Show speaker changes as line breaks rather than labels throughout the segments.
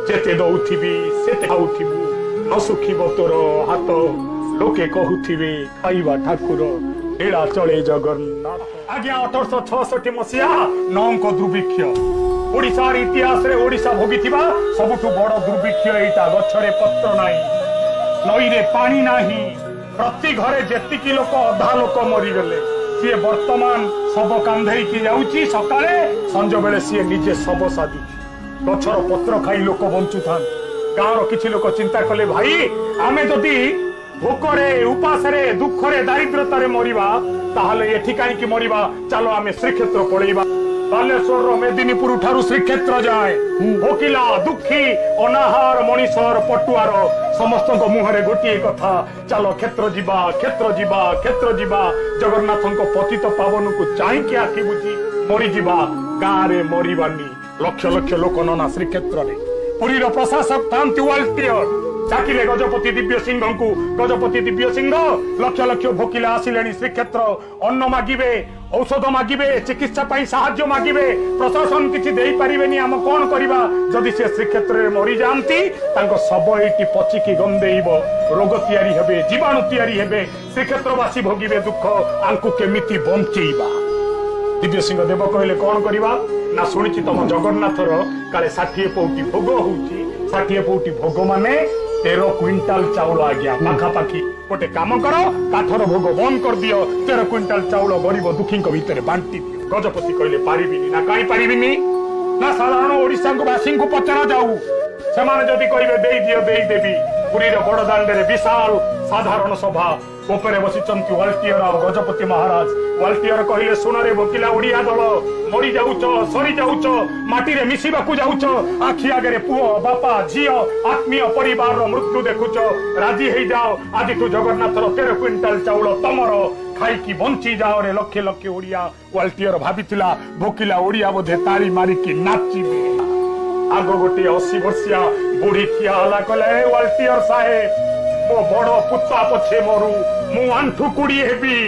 जेते दौथिबी सेते खाउथिबु न सुखिब तोर हाथ लोके कहूथिबे खाइबा ठाकुर लीला चले जगन्नाथ। आज्ञा 1866 मसीहा नौंक दुर्भिक्ष ओडिशार इतिहास रे ओडिशा भोगिथिबा सबुठु बड़ दुर्भिक्ष एटा। गछरे पत्र नाही, नई रे पानी नाही, प्रति घरे जेतिकी लोक अधा लोक मरीगले। सी वर्तमान सब कांधे की जाऊची सकाळे संज बेले सी निजे सब साधु गछर पत्र खाई लोक बंचुथान। गाँव किछि लोक चिंता कले भाई आमे जदि भोकरे उपासरे दुखरे दारिद्रतारे मरिबा ताहले एठी काईकि मरिबा, चलो आमे श्रीक्षेत्र पळेइबा। बालेश्वर मेदिनीपुर ठारू श्रीक्षेत्र जाए भोकिला दुखी अनाहार मनीषर पटुआर समस्त मुहरे गोटे कथा, चलो क्षेत्र जीवा क्षेत्र जीवा क्षेत्र जीवा। जगन्नाथ पतित पावन को चाहिए आखि बुझी मरी जीवा। गाँव में मरबानी लक्ष लक्ष लोक नना श्रीक्षेत्र में। पुरी प्रशासक था वाल्टियर डाकिले गजपति दिव्य सिंह को। गजपति दिव्य सिंह लक्ष लक्ष भोकिला आसिले श्रीक्षेत्र। अन्न मागिबे, औषध मागिबे, चिकित्सा पाई साहाय्य मागिबे। प्रशासन किछि देई परिबेनी, आम कोन करिबा? जदि से श्रीक्षेत्र रे मरि जानती तांको सब एटी पचिकी गंदेइबो, रोग तयारी हेबे, जीवाणु तयारी हेबे। श्रीक्षेत्रवासी भोगिबे दुख, आंकु केमिति बंचेइबा? दिव्य सिंह देव कहले कोन करिबा ना सुनिछि तम जगन्नाथर काले 60 पौटी भोग होउछि। 60 पौटी भोग माने 13 क्विंटाल चाउल। आज्ञा पाखापाखि गोटे काम कर, काठर भोग बंद कर दियो, 13 क्विंटाल चाउल गरीब दुखी भितर बांटी दियो। गजपति कहले पारिबिनी ना, काई पारिबिनी ना? साधारण ओडिशा वासी को पचरा जाऊ, सेमाने जदि कहिबे देई दियो देई देबी। पुरी रो बड़ दांडे विशाल साधारण सभा ऊपर बसिचंती वाल्टियर और गजपति महाराज। वाल्टियर कहले सुनरे भोकिला ओडिया दल मरी जाउच, सरी जाउच, माटी रे मिसिबाकू जाउच। आखि आगे पुओ बापा झियो आत्मीय परिवार रो मृत्यु देखुच। राजी हेई जाओ, आज तू जगन्नाथर 13 क्विंटाल चाउल तमर खाई बंची जाओ रे लक्ष लक्ष ओडिया। वाल्टियर भाबिथिला भोकिला ओडिया बोधे ताली मारिकी नाचिबे। आग गोटे 80 वर्षिया बुढ़ी ठिया हला कहले वाल्टियर साहेब मो बड़ पुता पछे मरु मु आंठू कुड़ी हेबी।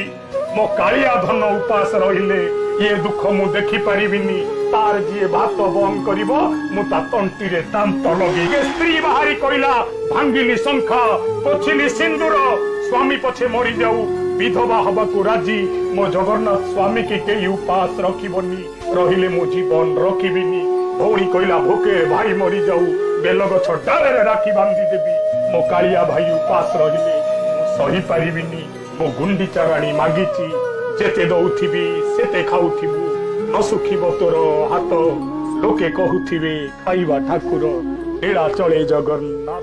मो कालिया धन उपास रहिले ये दुख मु देखि परिबिनी। तार जी भात बंद करिवो मु ता तंटी रे दांत लगे। स्त्री बाहरी कहिला भांगिली शंखा पछिली सिंदूर, स्वामी पछे मरी जाऊ विधवा हबाकू राजी। मो जगन्नाथ स्वामी के केही उपास रखिबनी, रहिले मो जीवन रखिबिनी। भौणी कहला भोके भाई मरी जाऊ बेल गछ डाले रे राखी बांधी देबी। मो कालिया भाई उपास रहिले सही पारिबिनी। मो गुंडीचा राणी मागिची जेते दौथिबी सेते खाउथिबु न सुखिब तोर हाथ लोके कहूथिबे खाइबा ठाकुर लीला चले जगन्नाथ।